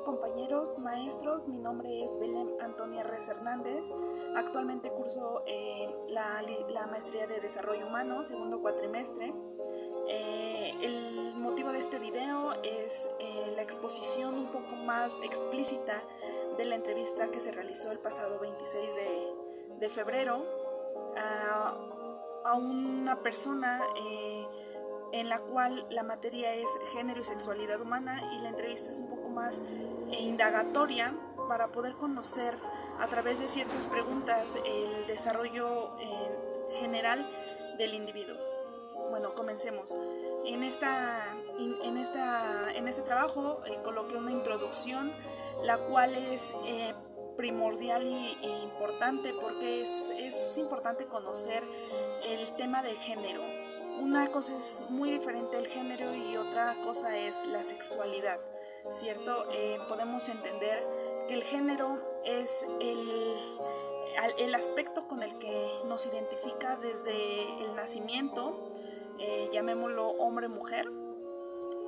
compañeros, maestros. Mi nombre es Belén Antonia Reyes Hernández. Actualmente curso la maestría de Desarrollo Humano, segundo cuatrimestre. El motivo de este video es la exposición un poco más explícita de la entrevista que se realizó el pasado 26 de febrero a una persona en la cual la materia es género y sexualidad humana, y la entrevista es un poco más indagatoria para poder conocer a través de ciertas preguntas el desarrollo general del individuo. Bueno, comencemos. En este trabajo coloqué una introducción, la cual es primordial e importante porque es importante conocer el tema del género. Una cosa es muy diferente el género y otra cosa es la sexualidad, ¿cierto? Podemos entender que el género es el aspecto con el que nos identifica desde el nacimiento, llamémoslo hombre-mujer,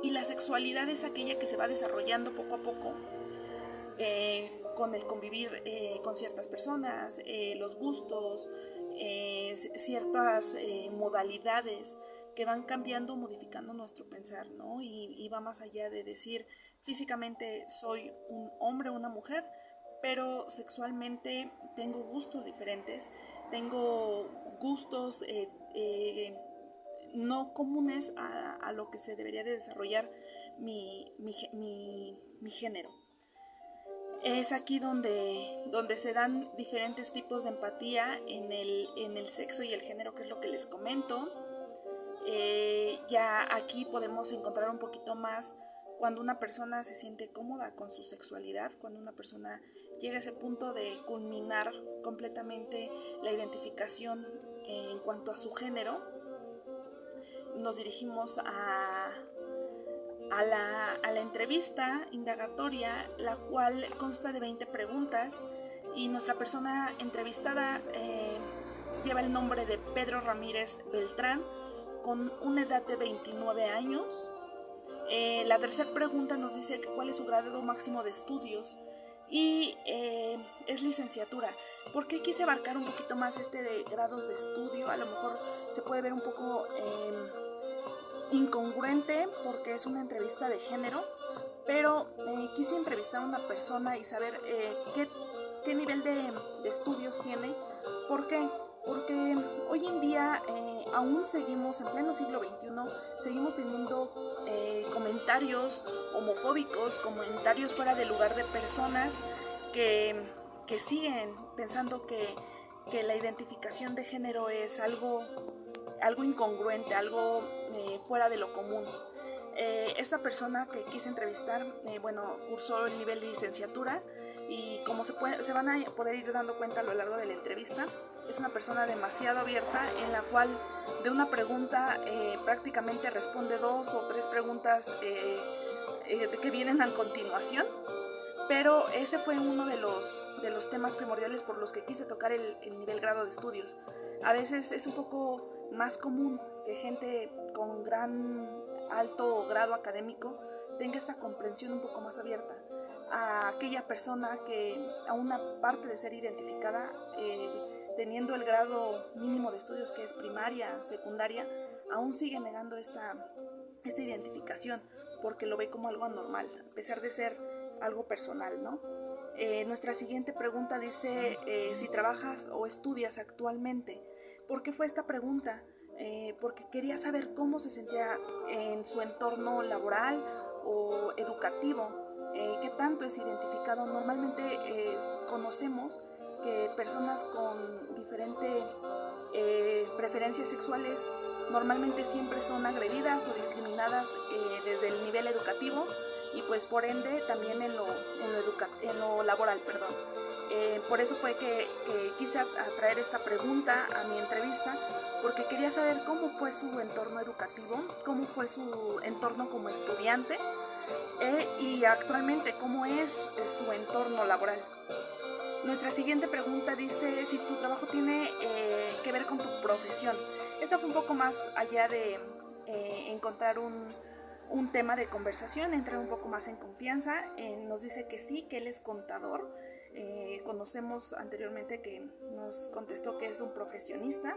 y la sexualidad es aquella que se va desarrollando poco a poco con el convivir con ciertas personas, los gustos, ciertas modalidades que van cambiando, modificando nuestro pensar, ¿no? Y va más allá de decir físicamente soy un hombre o una mujer, pero sexualmente tengo gustos diferentes, tengo gustos no comunes a lo que se debería de desarrollar mi género. Es aquí donde se dan diferentes tipos de empatía en el sexo y el género, que es lo que les comento. Ya aquí podemos encontrar un poquito más cuando una persona se siente cómoda con su sexualidad, cuando una persona llega a ese punto de culminar completamente la identificación en cuanto a su género. Nos dirigimos a la entrevista indagatoria, la cual consta de 20 preguntas, y nuestra persona entrevistada lleva el nombre de Pedro Ramírez Beltrán, con una edad de 29 años. La tercera pregunta nos dice cuál es su grado máximo de estudios, y es licenciatura. ¿Por qué quise abarcar un poquito más de grados de estudio? A lo mejor se puede ver un poco incongruente porque es una entrevista de género, pero quise entrevistar a una persona y saber qué nivel de estudios tiene. ¿Por qué? Porque hoy en día aún seguimos en pleno siglo XXI, seguimos teniendo comentarios homofóbicos, comentarios fuera de lugar de personas que siguen pensando que la identificación de género es algo incongruente, algo fuera de lo común. Esta persona que quise entrevistar, cursó el nivel de licenciatura, y como se van a poder ir dando cuenta a lo largo de la entrevista, es una persona demasiado abierta, en la cual de una pregunta prácticamente responde 2 o 3 preguntas que vienen a continuación. Pero ese fue uno de los temas primordiales por los que quise tocar el nivel grado de estudios. A veces es un poco más común que gente con alto grado académico tenga esta comprensión un poco más abierta a aquella persona que, a una parte de ser identificada, teniendo el grado mínimo de estudios, que es primaria, secundaria, aún sigue negando esta identificación porque lo ve como algo anormal, a pesar de ser algo personal, ¿no? Nuestra siguiente pregunta dice si trabajas o estudias actualmente. ¿Por qué fue esta pregunta? Porque quería saber cómo se sentía en su entorno laboral o educativo, qué tanto es identificado. Normalmente conocemos que personas con diferentes preferencias sexuales normalmente siempre son agredidas o discriminadas desde el nivel educativo, y pues por ende también en lo laboral, perdón. Por eso fue que quise atraer esta pregunta a mi entrevista, porque quería saber cómo fue su entorno educativo, cómo fue su entorno como estudiante, y actualmente cómo es su entorno laboral. Nuestra siguiente pregunta dice si tu trabajo tiene que ver con tu profesión. Esta fue un poco más allá de encontrar un tema de conversación, entrar un poco más en confianza. Nos dice que sí, que él es contador. Conocemos anteriormente que nos contestó que es un profesionista.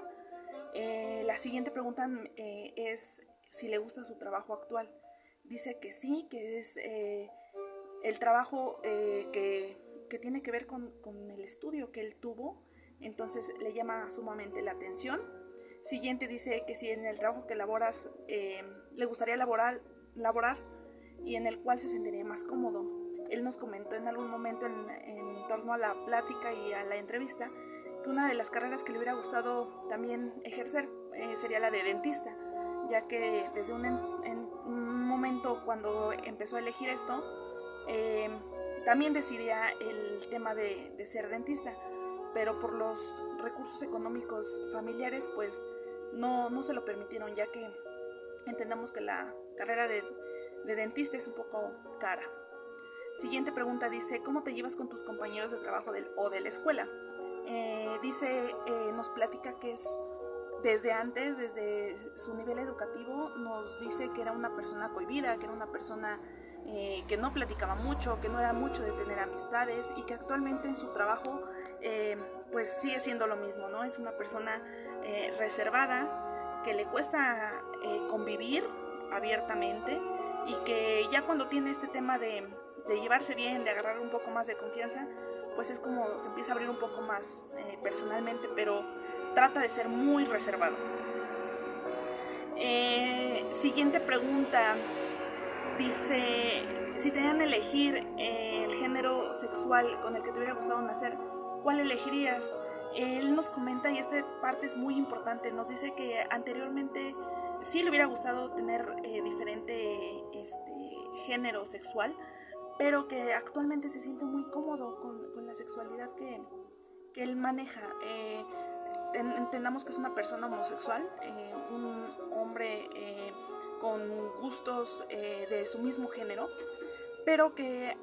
La siguiente pregunta es si le gusta su trabajo actual. Dice que sí, que es el trabajo que tiene que ver con el estudio que él tuvo, entonces le llama sumamente la atención. Siguiente dice que si en el trabajo que laboras le gustaría laborar y en el cual se sentiría más cómodo. Él nos comentó en algún momento en torno a la plática y a la entrevista que una de las carreras que le hubiera gustado también ejercer sería la de dentista, ya que desde un momento cuando empezó a elegir esto, también decidía el tema de ser dentista, pero por los recursos económicos familiares pues no se lo permitieron, ya que entendemos que la carrera de dentista es un poco cara. Siguiente pregunta dice, ¿cómo te llevas con tus compañeros de trabajo o de la escuela? Nos platica que es desde su nivel educativo, nos dice que era una persona cohibida, que era una persona que no platicaba mucho, que no era mucho de tener amistades y que actualmente en su trabajo pues sigue siendo lo mismo, ¿no? Es una persona reservada, que le cuesta convivir abiertamente y que ya cuando tiene este tema de llevarse bien, de agarrar un poco más de confianza, pues es como se empieza a abrir un poco más personalmente, pero trata de ser muy reservado. Siguiente pregunta dice, si te dieran a elegir el género sexual con el que te hubiera gustado nacer, ¿cuál elegirías? Él nos comenta, y esta parte es muy importante, nos dice que anteriormente sí le hubiera gustado tener diferente género sexual, pero que actualmente se siente muy cómodo con la sexualidad que él maneja. Entendamos que es una persona homosexual, un hombre con gustos de su mismo género, pero que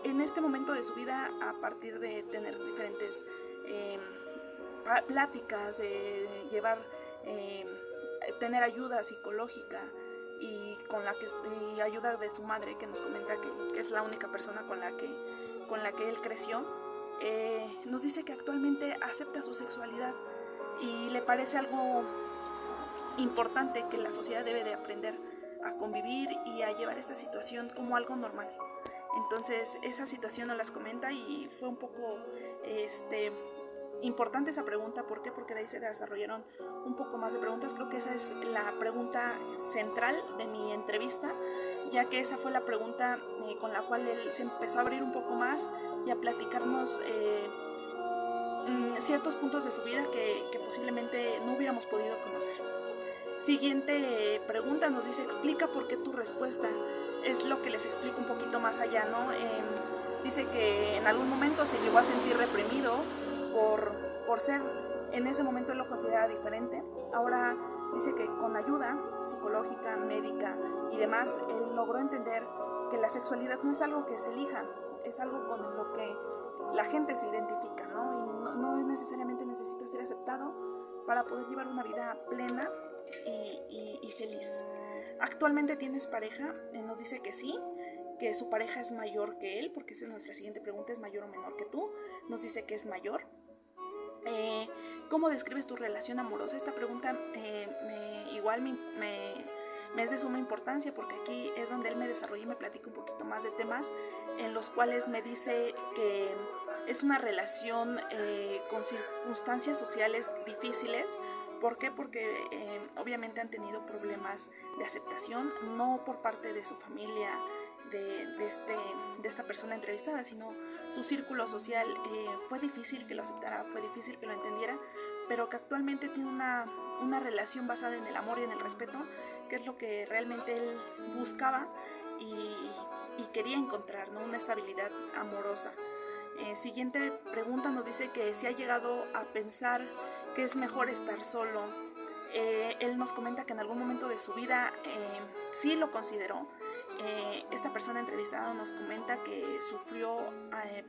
en este momento de su vida, a partir de tener diferentes pláticas, de llevar, tener ayuda psicológica y ayuda de su madre, que nos comenta que es la única persona con la que él creció, nos dice que actualmente acepta su sexualidad y le parece algo importante, que la sociedad debe de aprender a convivir y a llevar esta situación como algo normal. Entonces esa situación nos las comenta y fue un poco importante esa pregunta. ¿Por qué? Porque de ahí se desarrollaron un poco más de preguntas. Creo que esa es la pregunta central de mi entrevista, ya que esa fue la pregunta con la cual él se empezó a abrir un poco más y a platicarnos ciertos puntos de su vida que posiblemente no hubiéramos podido conocer. Siguiente pregunta nos dice, explica por qué tu respuesta. Es lo que les explico un poquito más allá, ¿no? Dice que en algún momento se llegó a sentir reprimido por ser, en ese momento él lo considera diferente. Ahora dice que con ayuda psicológica, médica y demás, él logró entender que la sexualidad no es algo que se elija, es algo con lo que la gente se identifica, ¿no? Y no necesariamente necesita ser aceptado para poder llevar una vida plena y feliz. ¿Actualmente tienes pareja? Nos dice que sí, que su pareja es mayor que él, porque esa es nuestra siguiente pregunta, ¿es mayor o menor que tú? Nos dice que es mayor. ¿Cómo describes tu relación amorosa? Esta pregunta igual me es de suma importancia, porque aquí es donde él me desarrolla y me platica un poquito más de temas en los cuales me dice que es una relación con circunstancias sociales difíciles. ¿Por qué? Porque obviamente han tenido problemas de aceptación, no por parte de su familia, de esta persona entrevistada, sino su círculo social. Fue difícil que lo aceptara, fue difícil que lo entendiera, pero que actualmente tiene una relación basada en el amor y en el respeto, que es lo que realmente él buscaba y quería encontrar, ¿no? Una estabilidad amorosa. Siguiente pregunta nos dice que si ha llegado a pensar que es mejor estar solo. Él nos comenta que en algún momento de su vida sí lo consideró. Esta persona entrevistada nos comenta que sufrió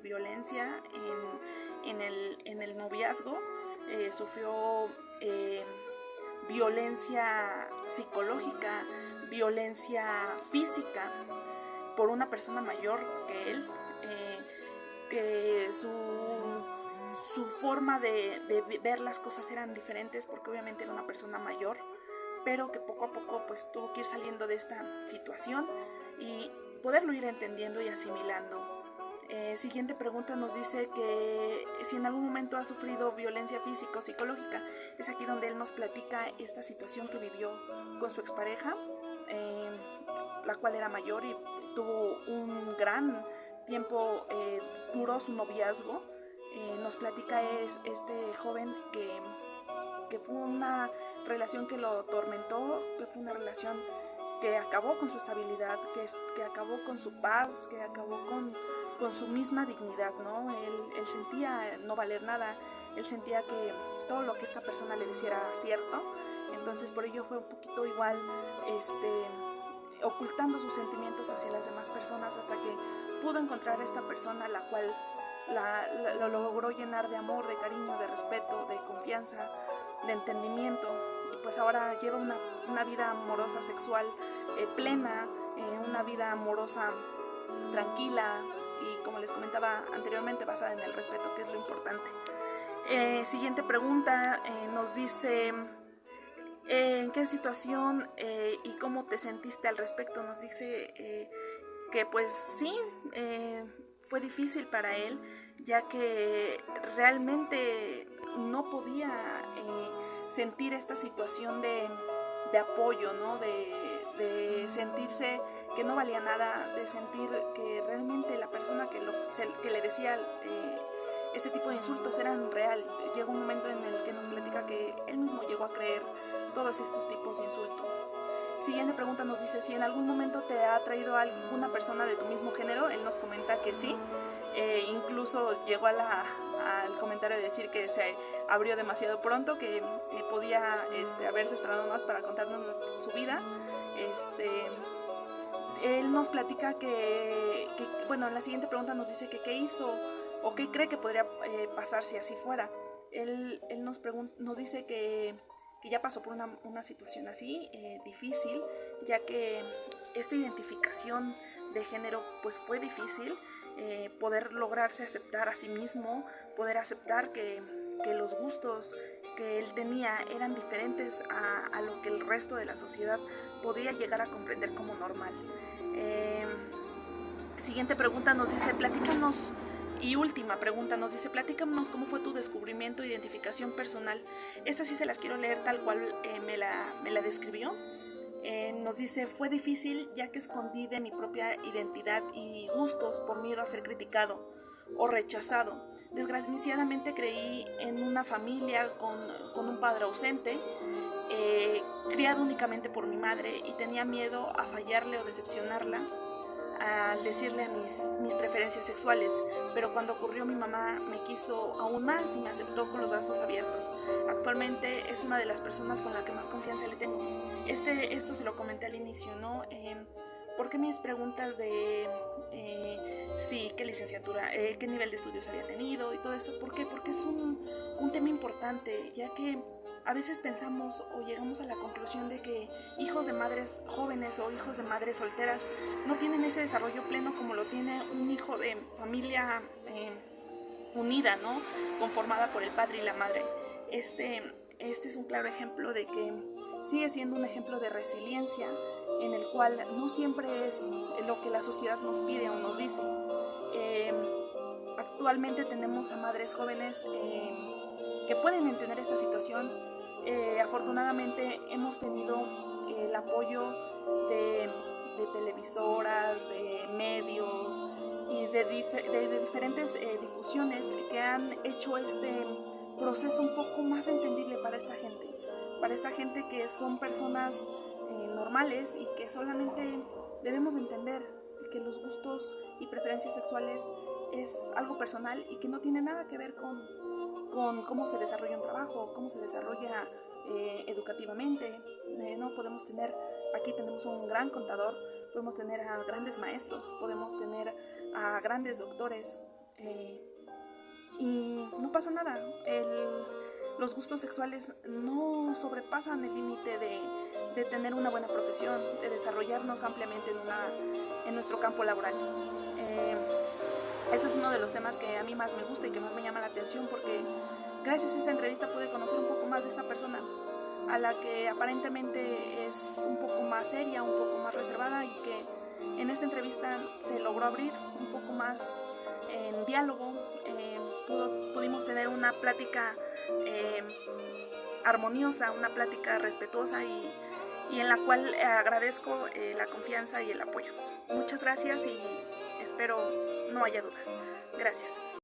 violencia en el noviazgo, sufrió violencia psicológica, violencia física por una persona mayor que él, que su forma de ver las cosas eran diferentes porque obviamente era una persona mayor, pero que poco a poco pues tuvo que ir saliendo de esta situación y poderlo ir entendiendo y asimilando. Siguiente pregunta nos dice que si en algún momento ha sufrido violencia física o psicológica. Es aquí donde él nos platica esta situación que vivió con su expareja, la cual era mayor y tuvo un gran tiempo, duró su noviazgo. Nos platica este joven que fue una relación que lo atormentó, que fue una relación que acabó con su estabilidad, que acabó con su paz, que acabó con su misma dignidad, ¿no? Él sentía no valer nada, él sentía que todo lo que esta persona le decía era cierto, entonces por ello fue un poquito igual, ocultando sus sentimientos hacia las demás personas hasta que pudo encontrar a esta persona la cual lo logró llenar de amor, de cariño, de respeto, de confianza, de entendimiento, y pues ahora lleva una vida amorosa sexual plena, una vida amorosa tranquila y, como les comentaba anteriormente, basada en el respeto, que es lo importante. Siguiente pregunta, nos dice en qué situación y cómo te sentiste al respecto. Nos dice que pues sí, fue difícil para él, ya que realmente no podía sentir esta situación de apoyo, ¿no? De sentirse que no valía nada, de sentir que realmente la persona que le decía este tipo de insultos eran real. Llegó un momento en el que nos platica que él mismo llegó a creer todos estos tipos de insultos. Siguiente pregunta nos dice si en algún momento te ha atraído a alguna persona de tu mismo género. Él nos comenta que sí, incluso llegó al comentario de decir que se abrió demasiado pronto, que podía haberse esperado más para contarnos su vida. Él nos platica que, bueno, en la siguiente pregunta nos dice que qué hizo o qué cree que podría pasar si así fuera. Él nos dice que ya pasó por una situación así, difícil, ya que esta identificación de género pues fue difícil, poder lograrse aceptar a sí mismo, poder aceptar que los gustos que él tenía eran diferentes a lo que el resto de la sociedad podía llegar a comprender como normal. Siguiente pregunta nos dice, platícanos. Y última pregunta nos dice, platícanos cómo fue tu descubrimiento e identificación personal. Estas sí se las quiero leer tal cual me la describió. Nos dice, fue difícil ya que escondí de mi propia identidad y gustos por miedo a ser criticado o rechazado. Desgraciadamente creí en una familia con un padre ausente, criado únicamente por mi madre, y tenía miedo a fallarle o decepcionarla al decirle mis preferencias sexuales, pero cuando ocurrió mi mamá me quiso aún más y me aceptó con los brazos abiertos. Actualmente es una de las personas con la que más confianza le tengo. Esto se lo comenté al inicio, ¿no? ¿Por qué mis preguntas de sí, qué licenciatura, qué nivel de estudios había tenido y todo esto? ¿Por qué? Porque es un tema importante, ya que a veces pensamos o llegamos a la conclusión de que hijos de madres jóvenes o hijos de madres solteras no tienen ese desarrollo pleno como lo tiene un hijo de familia unida, ¿no? Conformada por el padre y la madre. Este es un claro ejemplo de que sigue siendo un ejemplo de resiliencia, en el cual no siempre es lo que la sociedad nos pide o nos dice. Actualmente tenemos a madres jóvenes que pueden entender esta situación. Afortunadamente hemos tenido el apoyo de televisoras, de medios y de diferentes difusiones que han hecho este proceso un poco más entendible para esta gente que son personas normales y que solamente debemos entender que los gustos y preferencias sexuales es algo personal y que no tiene nada que ver con cómo se desarrolla un trabajo, cómo se desarrolla educativamente. No podemos tener, aquí tenemos un gran contador, podemos tener a grandes maestros, podemos tener a grandes doctores y no pasa nada. Los gustos sexuales no sobrepasan el límite de tener una buena profesión, de desarrollarnos ampliamente en nuestro campo laboral. Ese es uno de los temas que a mí más me gusta y que más me llama la atención, porque gracias a esta entrevista pude conocer un poco más de esta persona, a la que aparentemente es un poco más seria, un poco más reservada, y que en esta entrevista se logró abrir un poco más en diálogo. Pudimos tener una plática armoniosa, una plática respetuosa y en la cual agradezco la confianza y el apoyo. Muchas gracias y espero no haya dudas. Gracias.